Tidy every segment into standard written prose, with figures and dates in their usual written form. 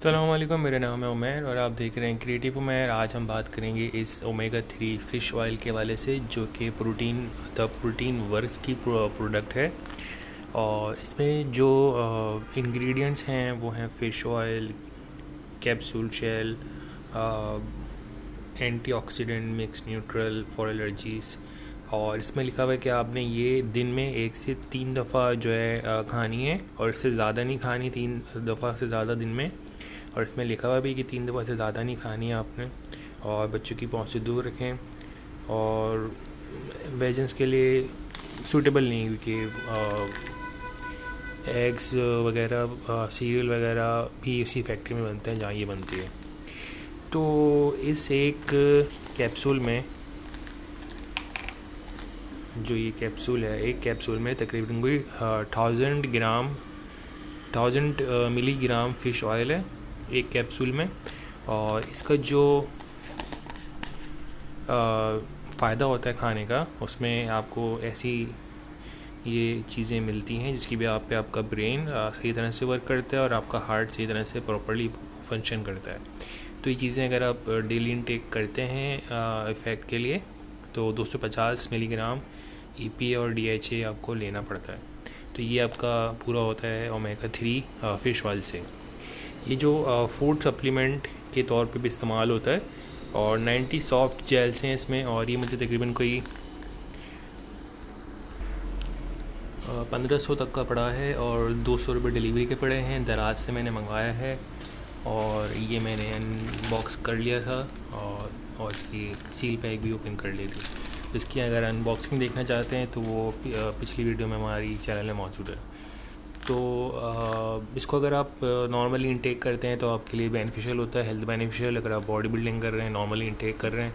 अस्सलाम वालेकुम, मेरा नाम है उमैर और आप देख रहे हैं क्रिएटिव उमैर। आज हम बात करेंगे इस ओमेगा 3 फ़िश ऑयल के हवाले से, जो कि प्रोटीन वर्क्स की प्रोडक्ट है। और इसमें जो इंग्रेडिएंट्स हैं वो हैं fish oil, capsule shell, antioxidant mix neutral for allergies. और इसमें लिखा हुआ है कि आपने ये दिन में 1 से 3 दफ़ा जो है खानी है, और इससे ज़्यादा नहीं खानी, 3 दफ़ा से ज़्यादा दिन में। और इसमें लिखा हुआ भी कि 3 दफ़ा से ज़्यादा नहीं खानी है आपने। और बच्चों की पहुंच से दूर रखें, और वेजेंस के लिए सूटेबल नहीं, क्योंकि एग्स वगैरह सीरियल वगैरह भी उसी फैक्ट्री में बनते हैं जहाँ ये बनती है। तो इस एक कैप्सूल में, जो ये कैप्सूल है, एक कैप्सूल में तकरीबन कोई 1000 मिलीग्राम फ़िश ऑयल है एक कैप्सूल में। और इसका जो फ़ायदा होता है खाने का, उसमें आपको ऐसी ये चीज़ें मिलती हैं जिसकी भी आप पे आपका ब्रेन सही तरह से वर्क करता है और आपका हार्ट सही तरह से प्रॉपर्ली फंक्शन करता है। तो ये चीज़ें अगर आप डेली इनटेक करते हैं इफ़ेक्ट के लिए, तो 250 मिलीग्राम EPA और DHA आपको लेना पड़ता है। तो ये आपका पूरा होता है ओमेगा 3 फ़िश ऑयल से। ये जो फूड सप्लीमेंट के तौर पे भी इस्तेमाल होता है, और 90 सॉफ्ट जेल्स हैं इसमें। और ये मुझे तकरीबन कोई 1500 तक का पड़ा है, और 200 रुपये डिलीवरी के पड़े हैं। दराज से मैंने मंगवाया है, और ये मैंने अनबॉक्स कर लिया था, और इसकी सील पैक भी ओपन कर ली थी। तो इसकी अगर अनबॉक्सिंग देखना चाहते हैं तो वो पिछली वीडियो में हमारी चैनल में मौजूद है। तो इसको अगर आप नॉर्मली इंटेक करते हैं तो आपके लिए बेनिफिशियल होता है, हेल्थ बेनिफिशियल। अगर आप बॉडी बिल्डिंग कर रहे हैं, नॉर्मली इंटेक कर रहे हैं,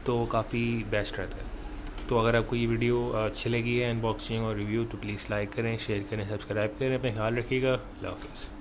तो काफ़ी बेस्ट रहता है। तो अगर आपको ये वीडियो अच्छी लगी है, अनबॉक्सिंग और रिव्यू, तो प्लीज़ लाइक करें, शेयर करें, सब्सक्राइब करें। अपना ख्याल रखिएगा। अल्लाह हाफ़िज़।